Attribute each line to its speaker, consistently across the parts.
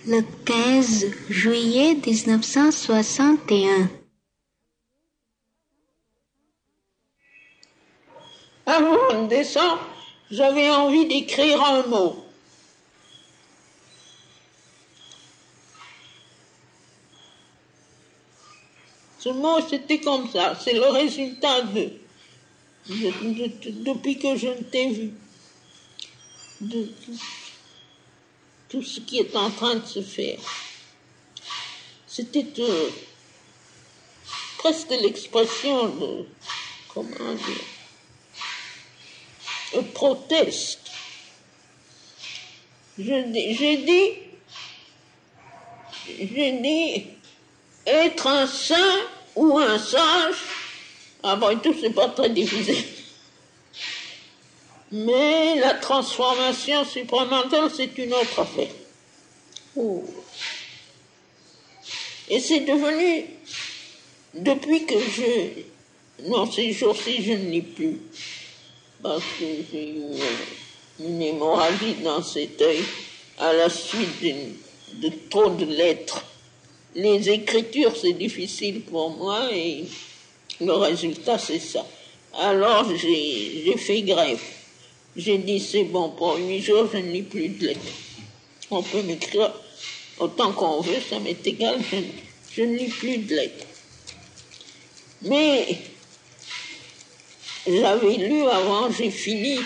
Speaker 1: le 15 juillet 1961.
Speaker 2: Avant de descendre, j'avais envie d'écrire un mot. Ce mot, c'était comme ça. C'est le résultat depuis que je t'ai vu. De tout ce qui est en train de se faire. C'était presque l'expression de, comment dire, un proteste. J'ai dit être un saint ou un sage, après tout, c'est pas très difficile. Mais la transformation supramentale, c'est une autre affaire. Oh. Et c'est devenu, depuis que non, ces jours-ci, je ne lis plus, parce que j'ai eu une hémorragie dans cet œil à la suite de trop de lettres. Les écritures, c'est difficile pour moi et le résultat, c'est ça. Alors, j'ai fait grève. J'ai dit, c'est bon, pour 8 jours, je ne lis plus de lettres. On peut m'écrire autant qu'on veut, ça m'est égal, je ne lis plus de lettres. Mais j'avais lu avant, j'ai fini,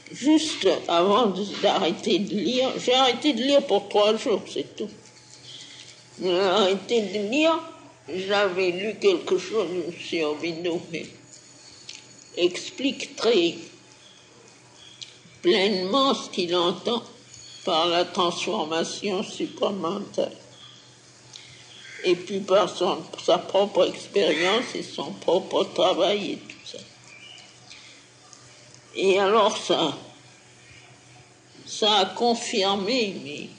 Speaker 2: juste avant d'arrêter de lire. J'ai arrêté de lire pour 3 jours, c'est tout. J'ai arrêté de lire, j'avais lu quelque chose sur Aurobindo, mais explique très pleinement ce qu'il entend par la transformation supramentale. Et puis par sa propre expérience et son propre travail et tout ça. Et alors ça a confirmé, mais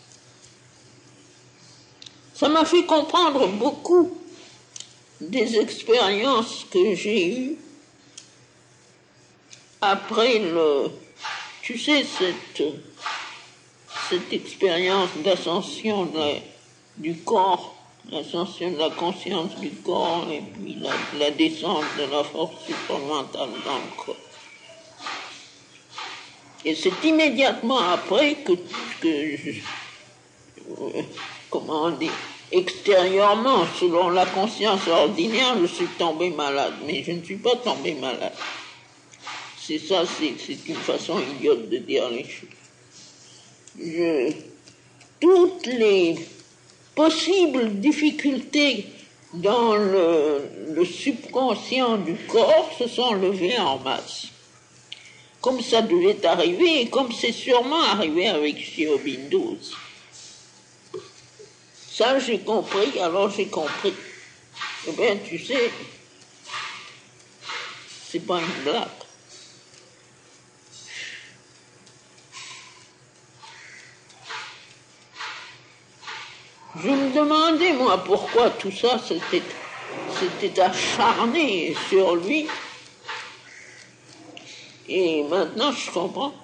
Speaker 2: ça m'a fait comprendre beaucoup des expériences que j'ai eues après tu sais, cette expérience d'ascension du corps, l'ascension de la conscience du corps et puis la descente de la force supramentale dans le corps. Et c'est immédiatement après que comment dire, extérieurement, selon la conscience ordinaire, je suis tombé malade. Mais je ne suis pas tombé malade. C'est ça, c'est une façon idiote de dire les choses. Toutes les possibles difficultés dans le subconscient du corps se sont levées en masse. Comme ça devait arriver, et comme c'est sûrement arrivé avec Aurobindo. Ça, j'ai compris, alors j'ai compris. Eh bien, tu sais, c'est pas une blague. Je me demandais, moi, pourquoi tout ça s'était acharné sur lui. Et maintenant, je comprends.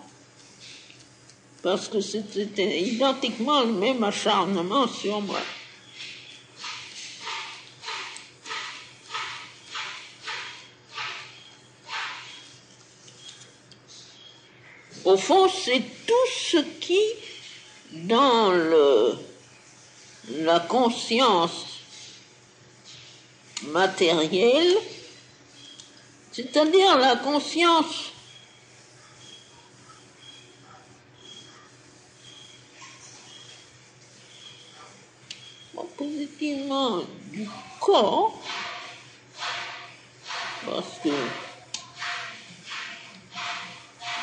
Speaker 2: Parce que c'était identiquement le même acharnement sur moi. Au fond, c'est tout ce qui, dans la conscience matérielle, c'est-à-dire la conscience positivement du corps, parce que,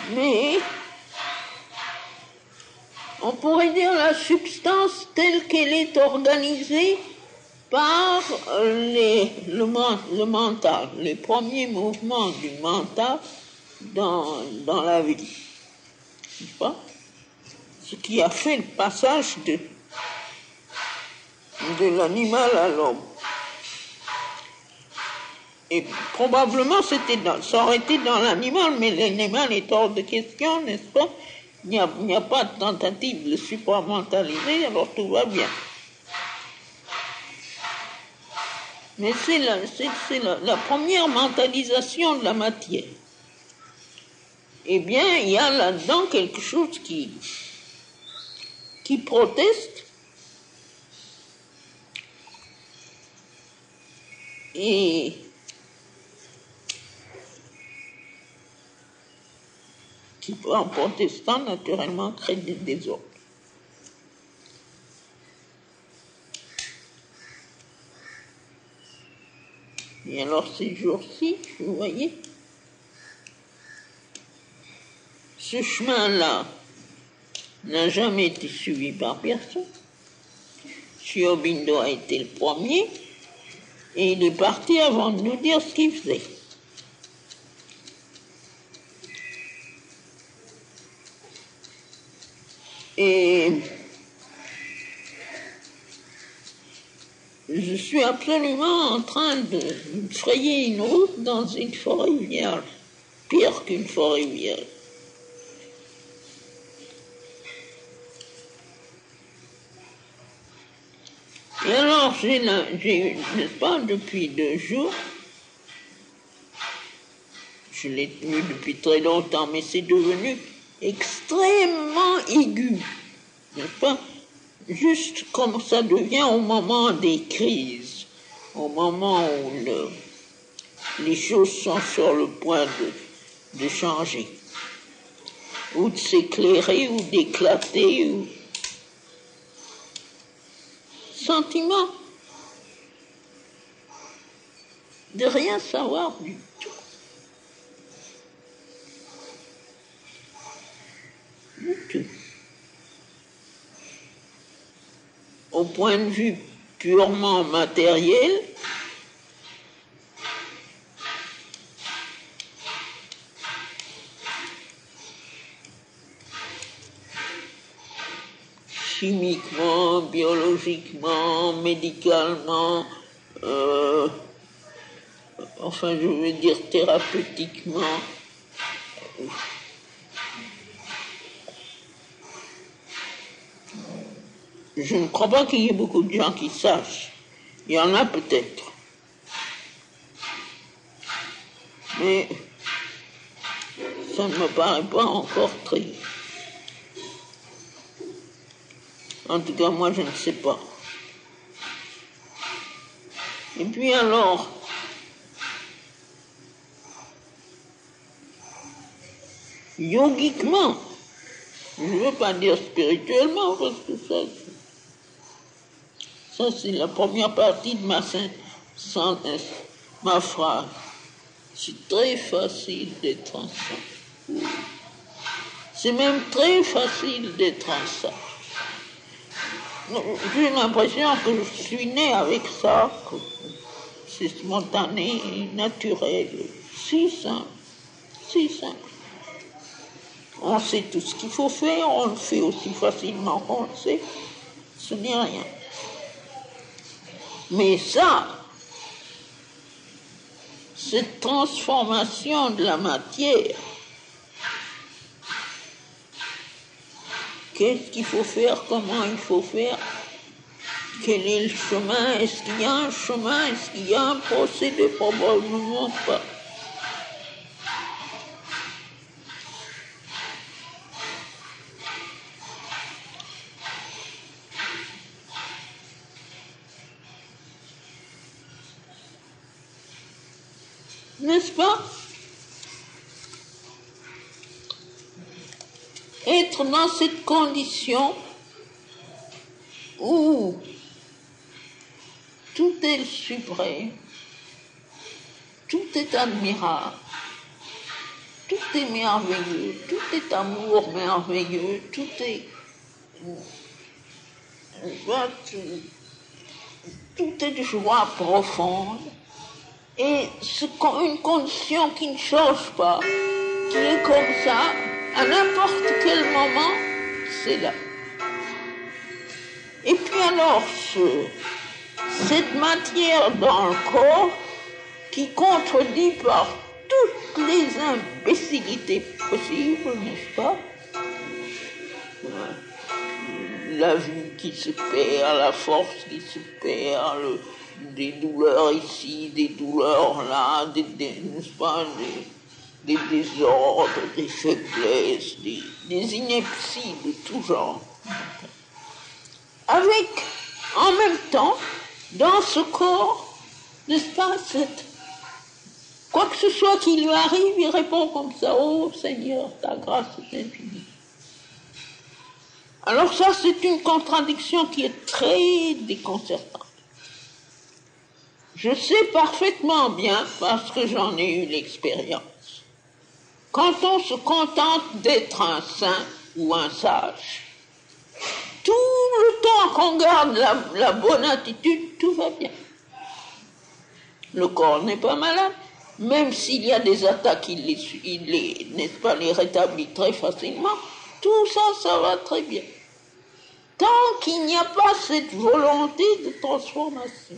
Speaker 2: mais on pourrait dire la substance telle qu'elle est organisée par le mental, les premiers mouvements du mental dans la vie. N'est-ce pas? Ce qui a fait le passage de l'animal à l'homme. Et probablement ça aurait été dans l'animal, mais l'animal est hors de question, n'est-ce pas? Il n'y a pas de tentative de supramentaliser, alors tout va bien. Mais c'est la première mentalisation de la matière. Eh bien, il y a là-dedans quelque chose qui proteste et qui peut, en protestant, naturellement, créer des désordres. Et alors, ces jours-ci, vous voyez, ce chemin-là n'a jamais été suivi par personne. Sri Aurobindo a été le premier et il est parti avant de nous dire ce qu'il faisait. Et je suis absolument en train de frayer une route dans une forêt vierge, pire qu'une forêt vierge. Et alors, j'ai, n'est-ce pas, depuis 2 jours, je l'ai tenu depuis très longtemps, mais c'est devenu extrêmement aigu, n'est-ce pas? Juste comme ça devient au moment des crises, au moment où les choses sont sur le point de changer, ou de s'éclairer, ou d'éclater, ou... Sentiment de rien savoir du tout. Du tout. Au point de vue purement matériel, chimiquement, biologiquement, médicalement, enfin je veux dire thérapeutiquement. Je ne crois pas qu'il y ait beaucoup de gens qui sachent. Il y en a peut-être. Mais ça ne me paraît pas encore très... En tout cas, moi, je ne sais pas. Et puis alors, yogiquement, je ne veux pas dire spirituellement, parce que ça c'est la première partie de ma phrase. C'est très facile d'être ensemble. C'est même très facile d'être ensemble. J'ai l'impression que je suis née avec ça, que c'est spontané, naturel, si simple, si simple. On sait tout ce qu'il faut faire, on le fait aussi facilement qu'on le sait, ce n'est rien. Mais ça, cette transformation de la matière, qu'est-ce qu'il faut faire, comment il faut faire, quel est le chemin, est-ce qu'il y a un chemin, est-ce qu'il y a un procédé, probablement pas. N'est-ce pas? Être dans cette condition où tout est suprême, tout est admirable, tout est merveilleux, tout est amour merveilleux, tout est joie profonde. Et c'est une condition qui ne change pas, qui est comme ça, à n'importe quel moment, c'est là. Et puis alors, cette matière dans le corps, qui contredit par toutes les imbécilités possibles, n'est-ce pas, la vue qui se perd, la force qui se perd, des douleurs ici, des douleurs là, n'est-ce pas, des désordres, des faiblesses, des inepties de tout genre. Avec, en même temps, dans ce corps, n'est-ce pas, quoi que ce soit qui lui arrive, il répond comme ça, « Oh Seigneur, ta grâce est infinie. » Alors ça, c'est une contradiction qui est très déconcertante. Je sais parfaitement bien, parce que j'en ai eu l'expérience, quand on se contente d'être un saint ou un sage, tout le temps qu'on garde la bonne attitude, tout va bien. Le corps n'est pas malade, même s'il y a des attaques, il n'est-ce pas, les rétablit très facilement, tout ça, ça va très bien. Tant qu'il n'y a pas cette volonté de transformation.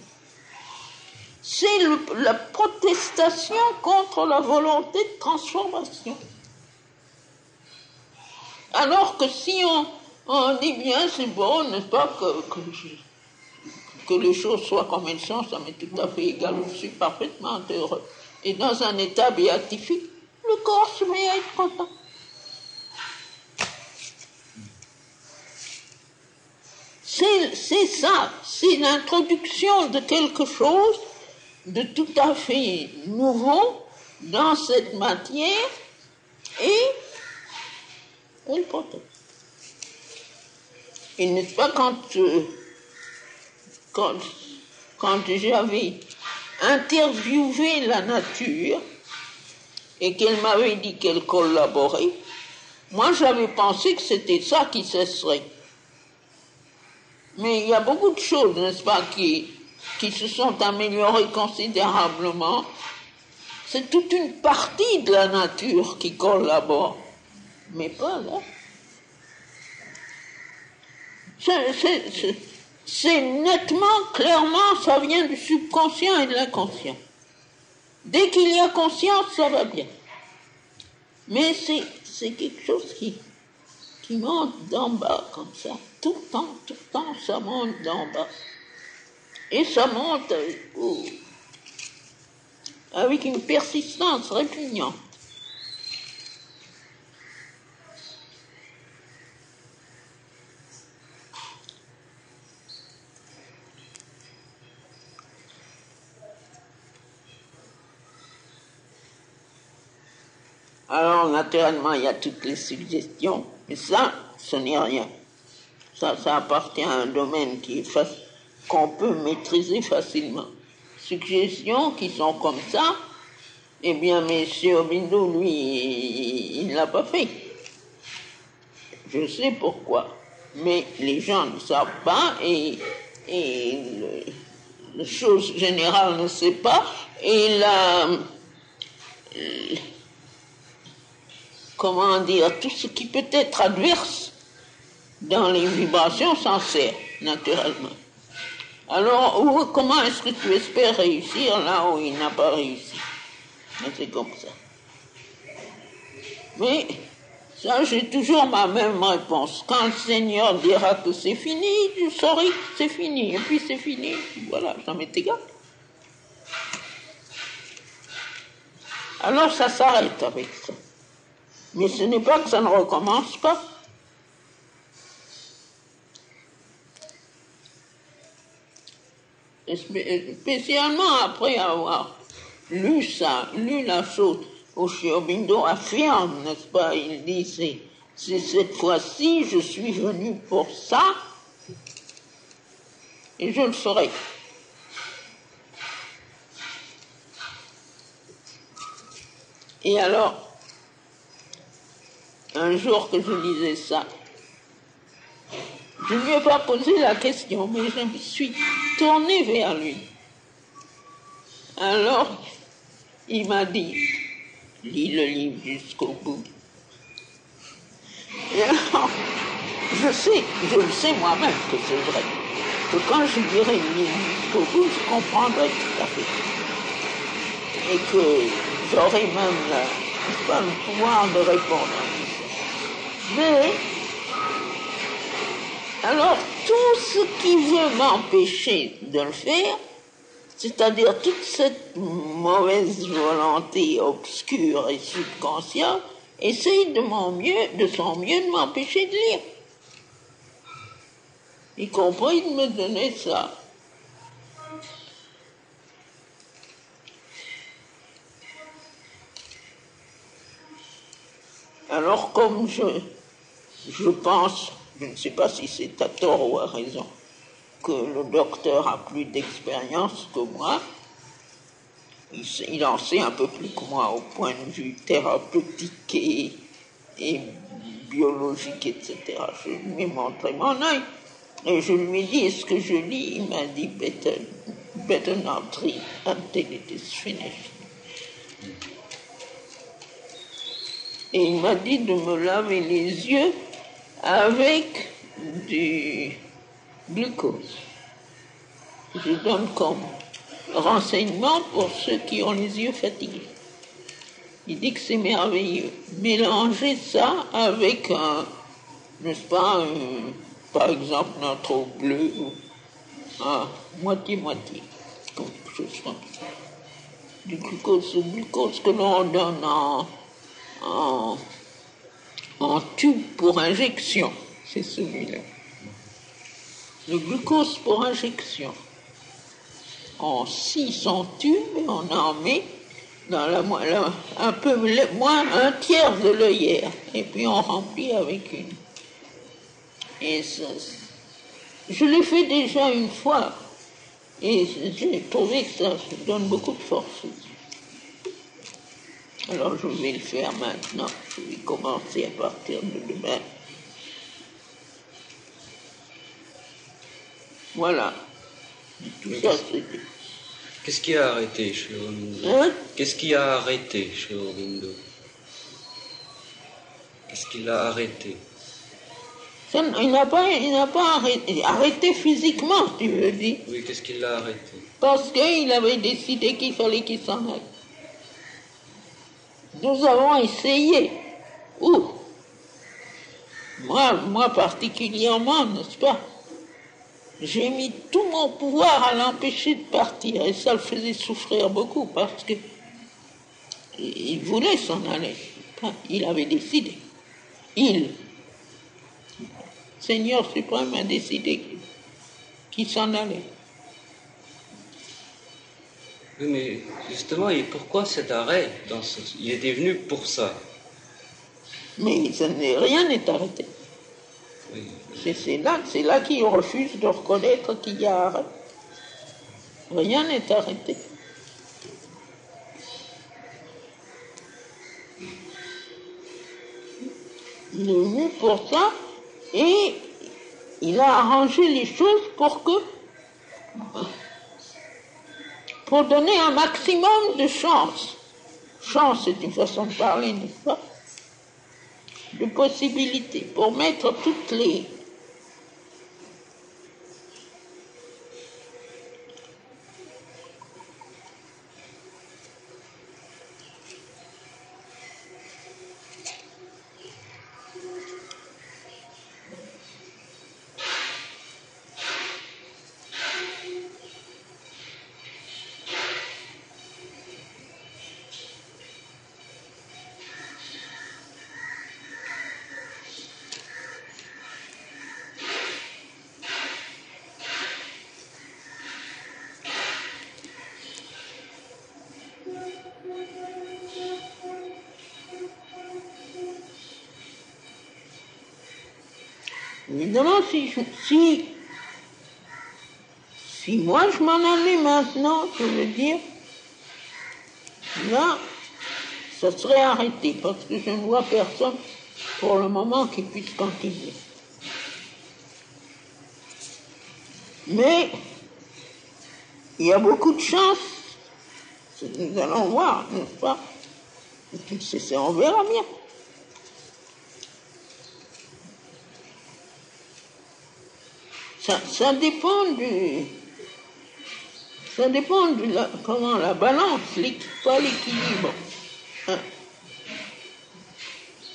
Speaker 2: C'est la protestation contre la volonté de transformation. Alors que si on dit bien, c'est bon, n'est-ce pas, que les choses soient comme elles sont, ça m'est tout à fait égal, je suis parfaitement heureux. Et dans un état béatifique, le corps se met à être content. C'est ça, c'est l'introduction de quelque chose de tout à fait nouveau dans cette matière et elle protège. Et n'est-ce pas quand j'avais interviewé la nature et qu'elle m'avait dit qu'elle collaborait, moi j'avais pensé que c'était ça qui cesserait. Mais il y a beaucoup de choses, n'est-ce pas, qui se sont améliorées considérablement. C'est toute une partie de la nature qui collabore, mais pas là. C'est nettement, clairement, ça vient du subconscient et de l'inconscient. Dès qu'il y a conscience, ça va bien. Mais c'est quelque chose qui monte d'en bas comme ça. Tout le temps, ça monte d'en bas. Et ça monte avec une persistance répugnante. Alors, naturellement, il y a toutes les suggestions, mais ça, ce n'est rien. Ça appartient à un domaine qu'on peut maîtriser facilement. Suggestions qui sont comme ça, eh bien, M. Aubindo, lui, il ne l'a pas fait. Je sais pourquoi. Mais les gens ne savent pas et la chose générale ne sait pas. Et comment dire, tout ce qui peut être adverse dans les vibrations s'en sert, naturellement. Alors, comment est-ce que tu espères réussir là où il n'a pas réussi? C'est comme ça. Mais ça, j'ai toujours ma même réponse. Quand le Seigneur dira que c'est fini, je saurai que c'est fini. Et puis c'est fini, voilà, ça m'est égal. Alors ça s'arrête avec ça. Mais ce n'est pas que ça ne recommence pas. Spécialement après avoir lu la chose, Osho Aubindo affirme, n'est-ce pas, il dit, c'est cette fois-ci, je suis venu pour ça, et je le ferai. Et alors, un jour que je lisais ça, je ne lui ai pas posé la question, mais je me suis tournée vers lui. Alors, il m'a dit, lis le livre jusqu'au bout. Et alors, je le sais moi-même que c'est vrai. Que quand je dirai le livre jusqu'au bout, je comprendrai tout à fait. Et que j'aurai même le pouvoir de répondre à tout ça. Mais, Alors, tout ce qui veut m'empêcher de le faire, c'est-à-dire toute cette mauvaise volonté obscure et subconsciente, essaye de son mieux de m'empêcher de lire. Y compris de me donner ça. Alors comme je pense, je ne sais pas si c'est à tort ou à raison, que le docteur a plus d'expérience que moi, il en sait un peu plus que moi au point de vue thérapeutique et biologique, etc. Je lui ai montré mon œil et je lui ai dit, est-ce que je lis? Il m'a dit, better not read until it is finished. Et il m'a dit de me laver les yeux avec du glucose. Je donne comme renseignement pour ceux qui ont les yeux fatigués. Il dit que c'est merveilleux. Mélanger ça avec n'est-ce pas, par exemple, notre eau bleue, moitié-moitié, quelque chose comme ça. Du glucose que l'on donne en tube pour injection, c'est celui-là. Le glucose pour injection. On scie son tube et on en met dans un peu moins un tiers de l'œillère. Et puis on remplit avec une. Et ça, je l'ai fait déjà une fois. Et j'ai trouvé que ça donne beaucoup de force. Alors je vais le faire maintenant. Je vais commencer à partir de demain. Voilà. Tout ça, c'était.
Speaker 3: Qu'est-ce qui a arrêté chez Aurobindo? Qu'est-ce qui a arrêté chez Aurobindo? Qu'est-ce qu'il a arrêté?
Speaker 2: Il n'a pas arrêté physiquement, tu veux dire.
Speaker 3: Oui, qu'est-ce qu'il a arrêté?
Speaker 2: Parce qu'il avait décidé qu'il fallait qu'il s'en aille. Nous avons essayé. Moi particulièrement, n'est-ce pas? J'ai mis tout mon pouvoir à l'empêcher de partir et ça le faisait souffrir beaucoup parce que il voulait s'en aller. Il avait décidé. Seigneur suprême a décidé qu'il s'en allait.
Speaker 3: Oui, mais justement, et pourquoi cet arrêt Il était venu pour ça.
Speaker 2: Mais rien n'est arrêté.
Speaker 3: Oui.
Speaker 2: C'est là qu'il refuse de reconnaître qu'il y a arrêt. Rien n'est arrêté. Il est venu pour ça et il a arrangé les choses pour donner un maximum de chance. Chance, c'est une façon de parler, n'est-ce pas? De possibilités, pour mettre toutes les... Évidemment, si moi je m'en allais maintenant, je veux dire, là, ça serait arrêté, parce que je ne vois personne pour le moment qui puisse continuer. Mais il y a beaucoup de chance, nous allons voir, n'est-ce pas? On verra bien. Ça dépend de la balance, pas l'équilibre. Hein?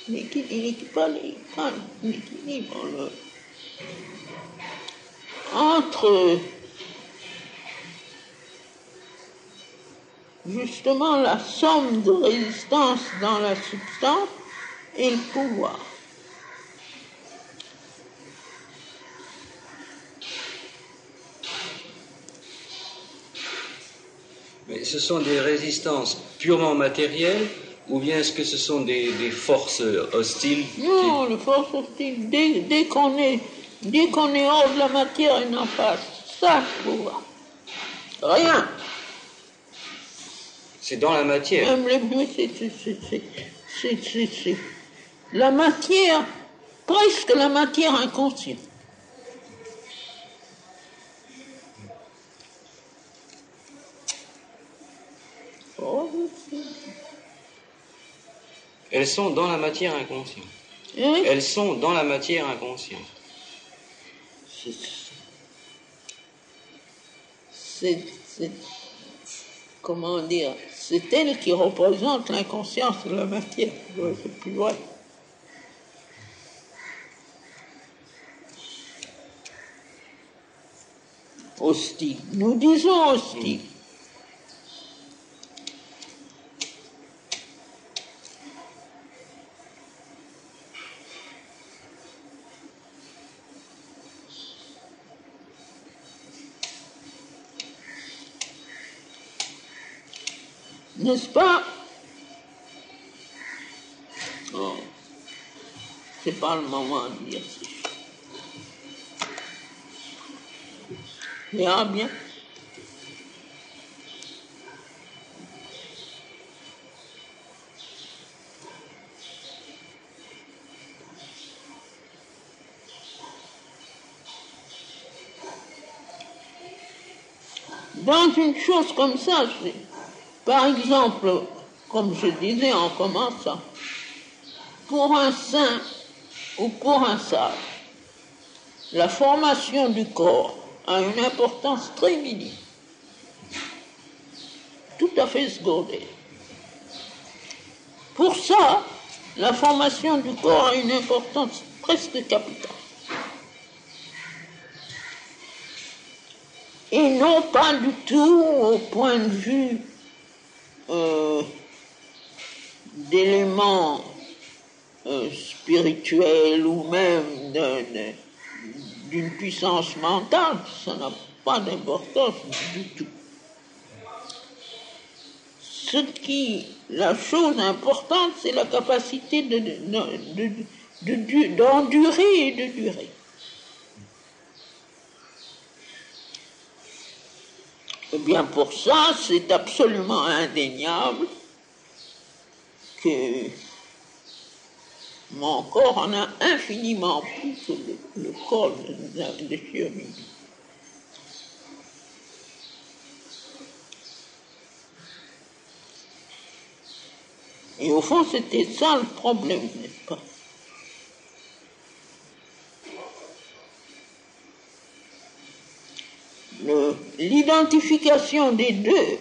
Speaker 2: L'équilibre, entre justement la somme de résistance dans la substance et le pouvoir.
Speaker 3: Mais ce sont des résistances purement matérielles ou bien est-ce que ce sont des forces hostiles
Speaker 2: Non, les forces hostiles, dès qu'on est hors de la matière, il n'en passe. Ça, je vois. Rien.
Speaker 3: C'est dans la matière.
Speaker 2: Même les c'est la matière, presque la matière inconsciente. Oh,
Speaker 3: Elles sont dans la matière inconsciente.
Speaker 2: hein?
Speaker 3: Elles sont dans la matière inconsciente.
Speaker 2: Comment dire, c'est elle qui représente l'inconscience de la matière. Ouais, c'est plus vrai. Hostile. Nous disons hostile. N'est-ce pas? Oh, c'est pas le moment de dire ces choses. Verra bien. Dans une chose comme ça, par exemple, comme je disais en commençant, pour un saint ou pour un sage, la formation du corps a une importance très minime, tout à fait secondaire. Pour ça, la formation du corps a une importance presque capitale. Et non pas du tout au point de vue d'éléments spirituels ou même d'une puissance mentale, ça n'a pas d'importance du tout. La chose importante, c'est la capacité d'endurer et de durer. Eh bien, pour ça, c'est absolument indéniable que mon corps en a infiniment plus que le corps de Chiomi. Et au fond, c'était ça le problème, n'est-ce pas? L'identification des deux,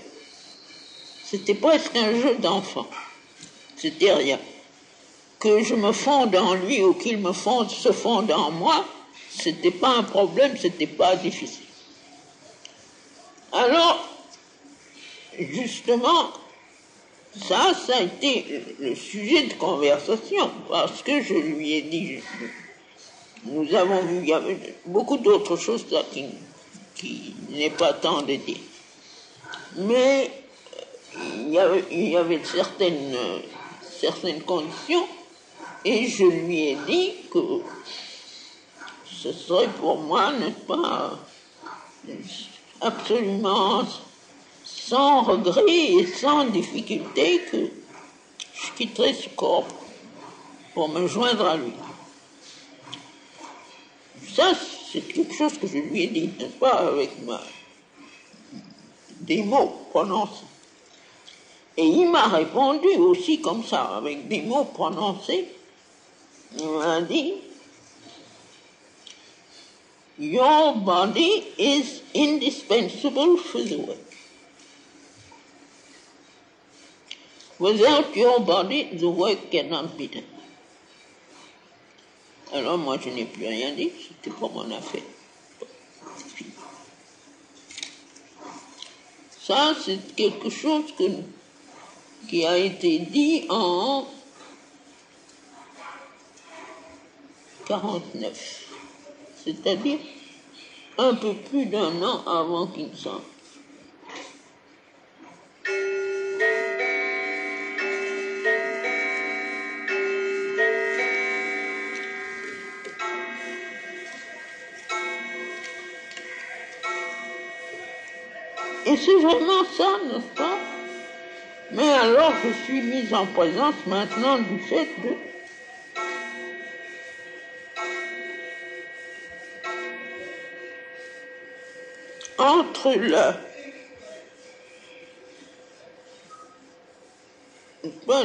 Speaker 2: c'était presque un jeu d'enfant. C'était rien. Que je me fonde en lui ou qu'il se fonde en moi, c'était pas un problème, c'était pas difficile. Alors, justement, ça a été le sujet de conversation, parce que je lui ai dit, nous avons vu, il y avait beaucoup d'autres choses là qui n'est pas temps de dire. Mais il y avait certaines conditions, et je lui ai dit que ce serait pour moi, n'est-ce pas, absolument sans regret et sans difficulté que je quitterais ce corps pour me joindre à lui. Ça, c'est quelque chose que je lui ai dit, n'est-ce pas, avec des mots prononcés. Et il m'a répondu aussi comme ça, avec des mots prononcés. Il m'a dit, your body is indispensable for the work. Without your body, the work cannot be done. Alors moi, je n'ai plus rien dit, c'était pas mon affaire. Ça, c'est quelque chose qui a été dit en 49, c'est-à-dire un peu plus d'un an avant qu'il sorte. Et c'est vraiment ça, n'est-ce pas? Mais alors je suis mise en présence maintenant du fait de entre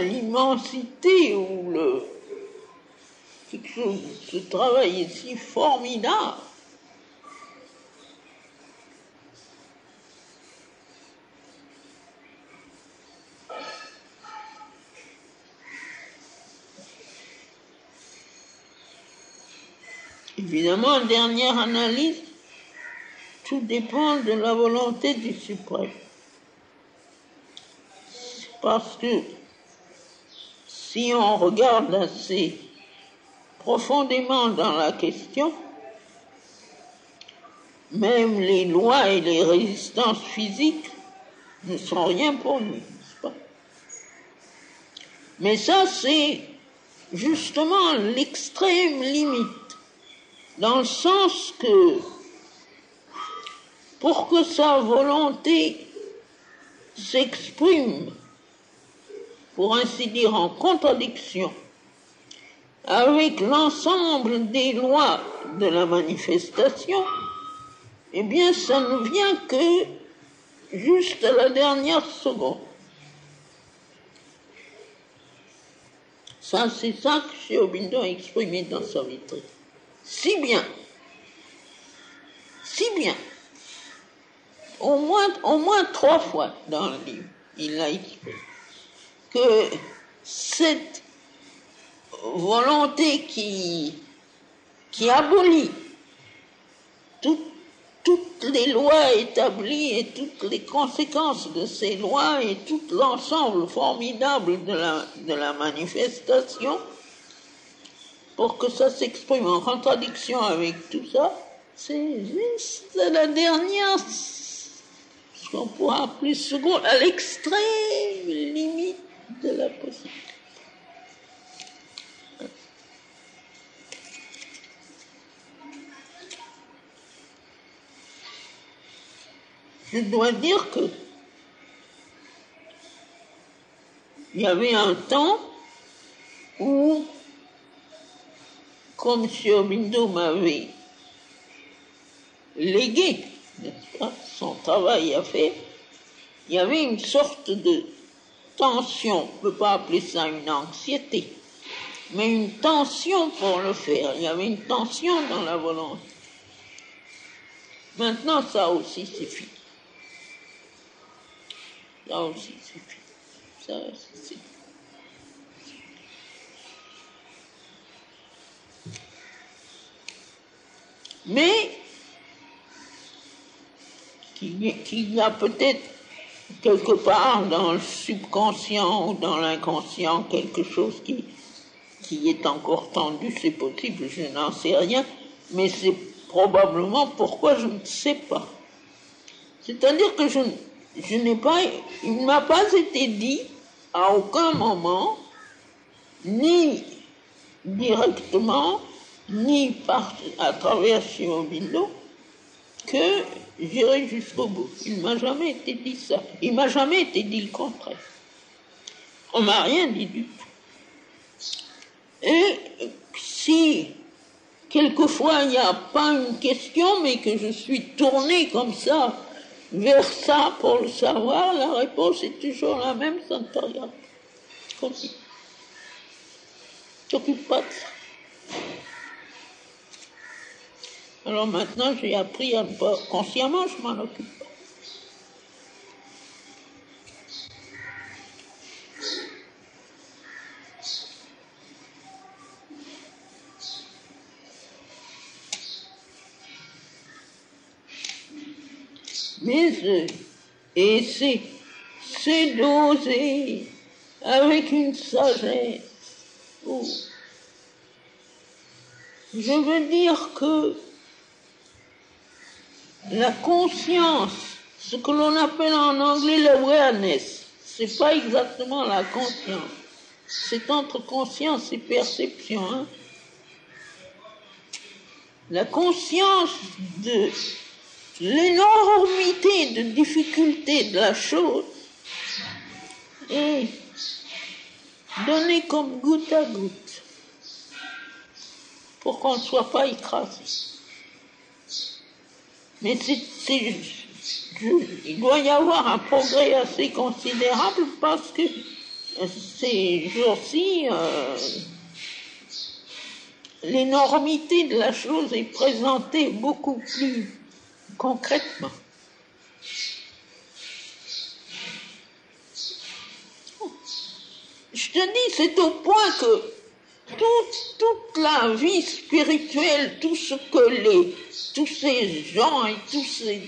Speaker 2: l'immensité ou quelque chose, ce travail est si formidable. Évidemment, en dernière analyse, tout dépend de la volonté du suprême. Parce que si on regarde assez profondément dans la question, même les lois et les résistances physiques ne sont rien pour lui, n'est-ce pas? Mais ça, c'est justement l'extrême limite, dans le sens que pour que sa volonté s'exprime, pour ainsi dire, en contradiction avec l'ensemble des lois de la manifestation, eh bien, ça ne vient que juste à la dernière seconde. Ça, c'est ça que Sri Aurobindo a exprimé dans sa vitrine. Si bien, au moins 3 fois dans le livre, il l'a exprimé, que cette volonté qui abolit toutes les lois établies et toutes les conséquences de ces lois et tout l'ensemble formidable de la manifestation, pour que ça s'exprime en contradiction avec tout ça, c'est juste la dernière, ce qu'on pourra appeler seconde, à l'extrême limite de la possibilité. Je dois dire que il y avait un temps où, comme M. Aurobindo m'avait légué, n'est-ce pas, son travail à faire, il y avait une sorte de tension, on ne peut pas appeler ça une anxiété, mais une tension pour le faire. Il y avait une tension dans la volonté. Maintenant, ça aussi, c'est fini. Ça aussi, c'est fini. Ça aussi, c'est fini. Mais qu'il y a peut-être quelque part dans le subconscient ou dans l'inconscient quelque chose qui est encore tendu, c'est possible, je n'en sais rien, mais c'est probablement pourquoi je ne sais pas. C'est-à-dire que il ne m'a pas été dit à aucun moment, ni directement, ni à travers Sri Aurobindo, que j'irai jusqu'au bout. Il ne m'a jamais été dit ça. Il ne m'a jamais été dit le contraire. On ne m'a rien dit du tout. Et si quelquefois il n'y a pas une question, mais que je suis tournée comme ça, vers ça pour le savoir, la réponse est toujours la même, ça ne te regarde pas. Comme si. Tu t'occupes pas de ça. Alors maintenant, j'ai appris à ne pas, consciemment, je m'en occupe pas. Mais et c'est dosé avec une sagesse. Oh. Je veux dire que la conscience, ce que l'on appelle en anglais l'awareness, c'est pas exactement la conscience. C'est entre conscience et perception. Hein. La conscience de l'énormité de difficulté de la chose est donnée comme goutte à goutte pour qu'on ne soit pas écrasé. Mais il doit y avoir un progrès assez considérable parce que ces jours-ci, l'énormité de la chose est présentée beaucoup plus concrètement. Je te dis, c'est au point que toute la vie spirituelle, tout ce que tous ces gens et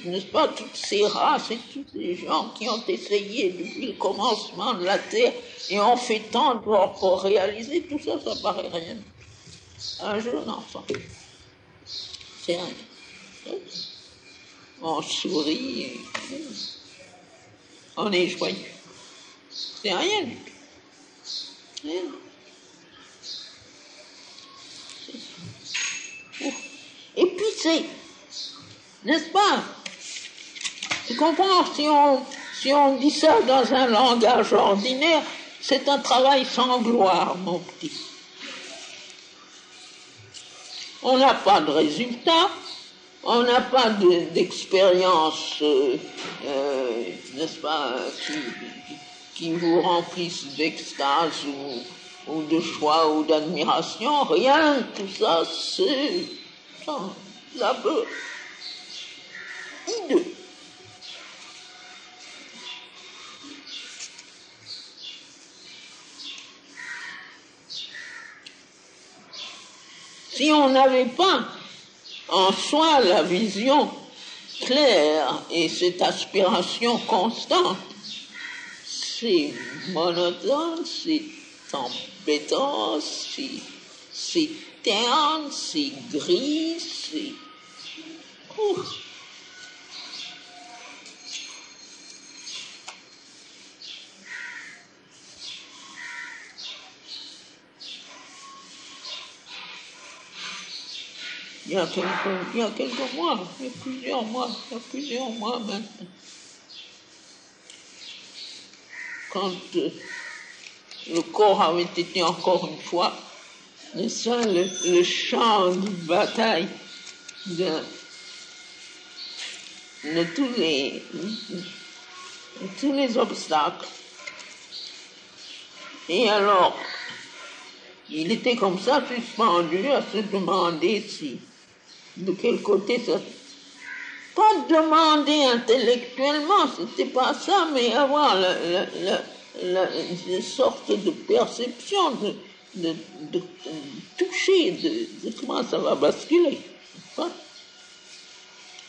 Speaker 2: n'est-ce pas, toutes ces races et tous ces gens qui ont essayé depuis le commencement de la Terre et ont fait tant pour réaliser tout ça, ça paraît rien. Un jeune enfant, c'est rien. On sourit, et on est joyeux. C'est rien du tout. Rien. Et puis c'est, n'est-ce pas? Tu comprends, si on dit ça dans un langage ordinaire, c'est un travail sans gloire, mon petit. On n'a pas de résultat, on n'a pas d'expérience, n'est-ce pas, qui vous remplissent d'extase ou de joie ou d'admiration, rien, tout ça, c'est labeur hideux. Si on n'avait pas en soi la vision claire et cette aspiration constante, c'est monotone, c'est embêtant, c'est terne, c'est gris, c'est... Ouf. Il y a quelques mois, il y a plusieurs mois maintenant, quand le corps avait été encore une fois, le champ de bataille de tous les obstacles. Et alors, il était comme ça, suspendu, à se demander de quel côté ça... Pas demander intellectuellement, c'était pas ça, mais avoir une sorte de perception, de toucher, de comment ça va basculer. Pas?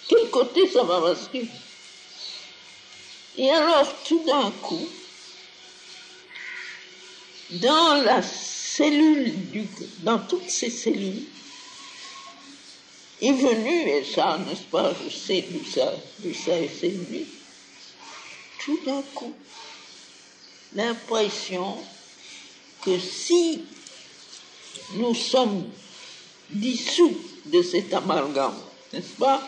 Speaker 2: Quel côté ça va basculer? Et alors, tout d'un coup, dans la cellule dans toutes ces cellules, est venu, et ça, n'est-ce pas, je sais d'où ça est venu, tout d'un coup, l'impression que si nous sommes dissous de cet amalgame, n'est-ce pas,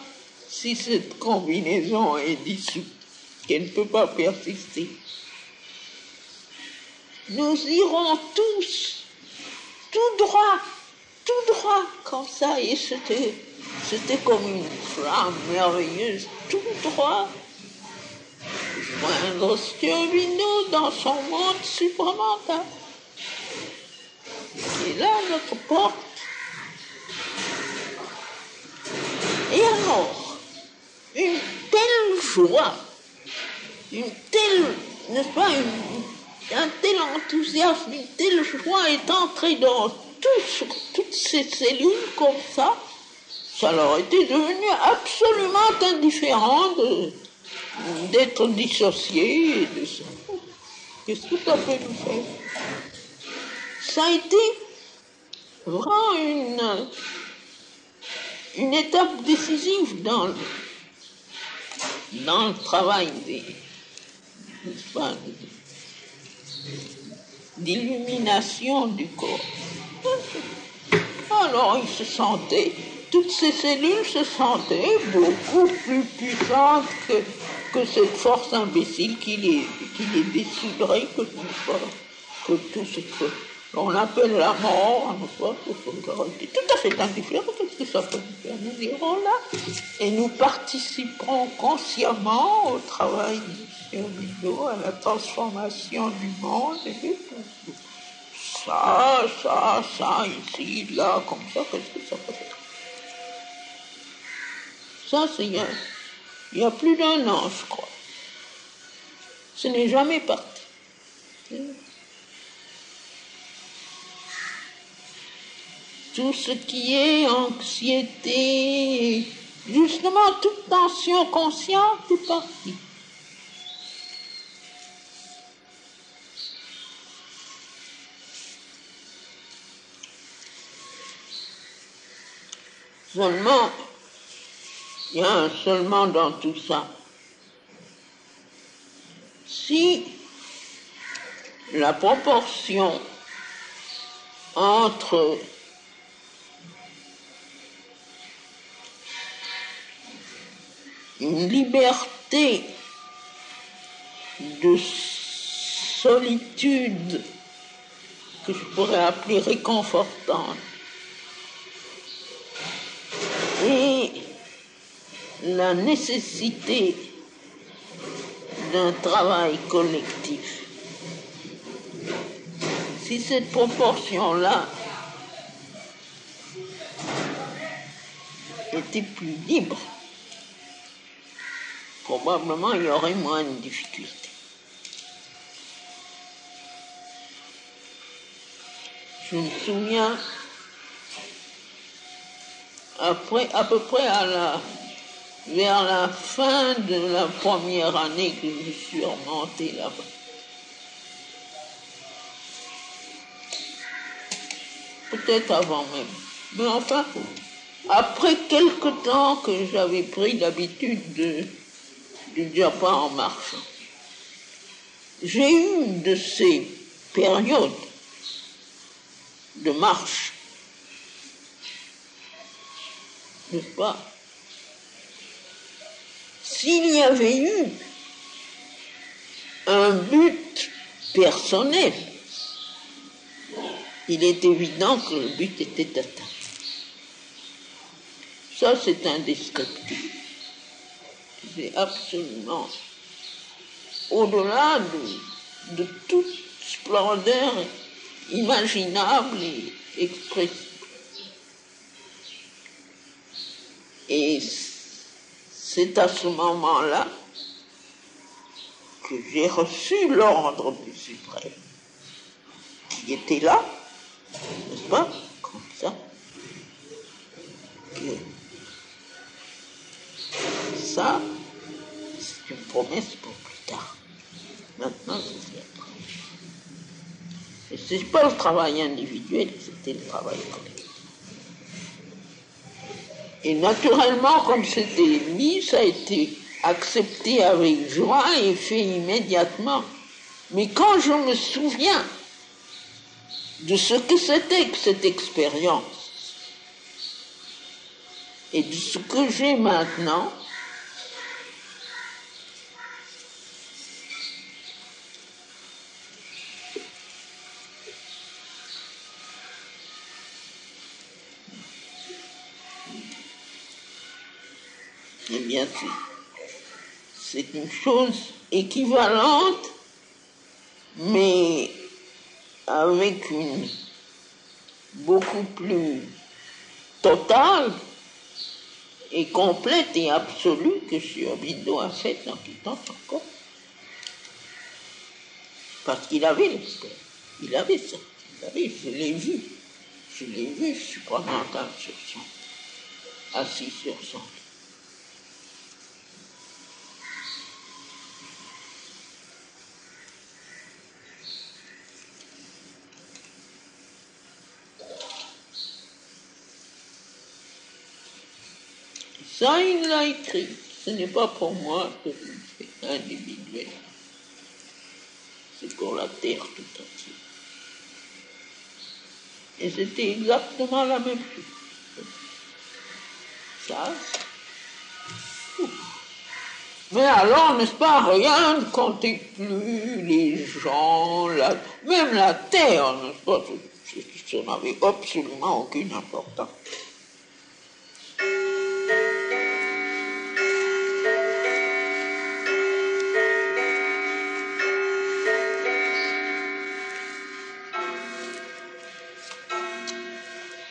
Speaker 2: si cette combinaison est dissoute, qu'elle ne peut pas persister, nous irons tous tout droit, comme ça, et c'était comme une flamme merveilleuse, tout droit, joindre Sturvino dans son monde supramental. Et là, notre porte. Et alors, une telle joie, une telle, n'est-ce pas, un tel enthousiasme, une telle joie est entrée dans toutes ces cellules comme ça leur était devenu absolument indifférent d'être dissocié et de ça. Qu'est-ce que ça peut nous faire? Ça a été vraiment une étape décisive dans le travail d'illumination du corps. Alors il se sentait, toutes ces cellules se sentaient beaucoup plus puissantes que cette force imbécile qui les dissoudrait, que tout ce que l'on appelle la mort, tout à fait indifférent. Qu'est-ce que ça peut nous faire? Nous irons là et nous participerons consciemment au travail de M. Bigot, à la transformation du monde, et tout. Ça, ici, là, comme ça, qu'est-ce que ça peut faire? Ça, c'est il y a plus d'1 an, je crois. Ce n'est jamais parti. Tout ce qui est anxiété, justement, toute tension consciente est partie. Seulement, il y a un seulement dans tout ça. Si la proportion entre une liberté de solitude que je pourrais appeler réconfortante et la nécessité d'un travail collectif, si cette proportion-là était plus libre, probablement il y aurait moins de difficultés. Je me souviens, à peu près vers la fin de la première année que je suis remontée là-bas, peut-être avant même, mais enfin, après quelque temps que j'avais pris l'habitude du Japon en marchant, j'ai eu une de ces périodes de marche, n'est-ce pas? S'il y avait eu un but personnel, il est évident que le but était atteint. Ça, c'est indescriptible. C'est absolument au-delà de toute splendeur imaginable et expressive. Et c'est à ce moment-là que j'ai reçu l'ordre du suprême, qui était là, n'est-ce pas, comme ça, que ça, c'est une promesse pour plus tard. Maintenant, c'est la promesse. Et ce n'est pas le travail individuel, c'était le travail collectif. Et naturellement, comme c'était mis, ça a été accepté avec joie et fait immédiatement. Mais quand je me souviens de ce que c'était que cette expérience et de ce que j'ai maintenant, eh bien, c'est une chose équivalente, mais avec une beaucoup plus totale et complète et absolue que Sr. Bigot a faite en quittant son corps. Parce qu'il avait l'expérience, il avait ça, je l'ai vu, supramental assis sur son lit. Ça, il l'a écrit. Ce n'est pas pour moi que je le fais individuel. C'est pour la terre tout entière. Et c'était exactement la même chose. Ça, mais alors, n'est-ce pas, rien ne comptait plus, les gens, même la terre, n'est-ce pas, ça n'avait absolument aucune importance.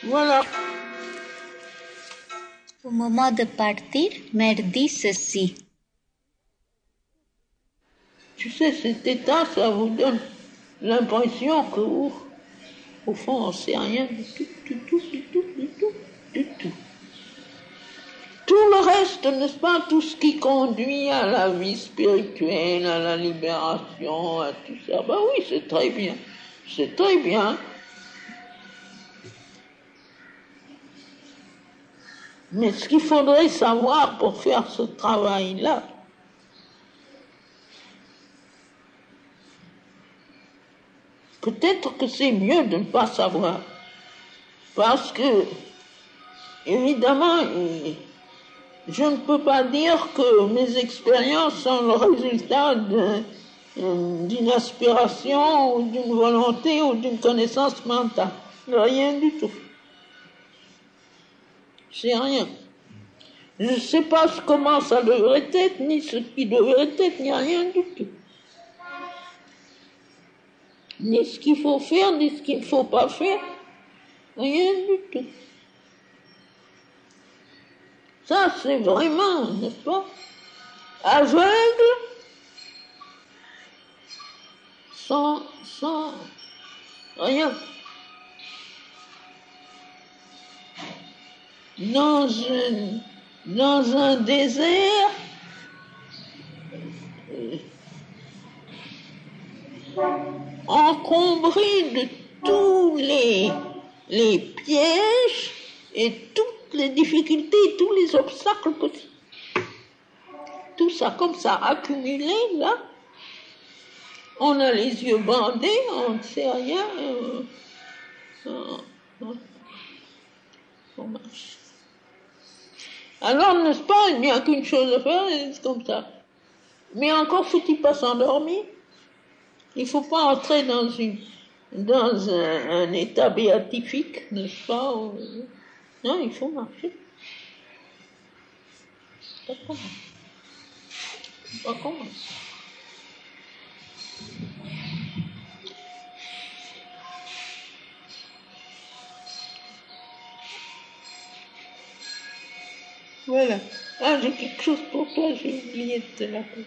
Speaker 2: Voilà.
Speaker 1: Au moment de partir, mère dit ceci.
Speaker 2: Tu sais, cet état, ça vous donne l'impression que, au fond, on ne sait rien du tout. Tout le reste, n'est-ce pas, tout ce qui conduit à la vie spirituelle, à la libération, à tout ça, ben oui, c'est très bien. C'est très bien. Mais ce qu'il faudrait savoir pour faire ce travail-là, peut-être que c'est mieux de ne pas savoir. Parce que, évidemment, je ne peux pas dire que mes expériences sont le résultat d'une aspiration ou d'une volonté ou d'une connaissance mentale. Rien du tout. C'est rien. Je ne sais pas comment ça devrait être, ni ce qui devrait être, ni rien du tout. Ni ce qu'il faut faire, ni ce qu'il ne faut pas faire. Rien du tout. Ça, c'est vraiment, n'est-ce pas, aveugle, sans rien. Dans un désert, encombré de tous les pièges et toutes les difficultés, tous les obstacles possibles. Tout ça comme ça accumulé là. On a les yeux bandés, on ne sait rien. On marche. Alors, n'est-ce pas, il n'y a qu'une chose à faire, c'est comme ça. Mais encore faut-il pas s'endormir. Il ne faut pas entrer dans un état béatifique, n'est-ce pas? Non, il faut marcher. Pas comment. Voilà. Ah, j'ai quelque chose pour toi, j'ai oublié de te l'appeler.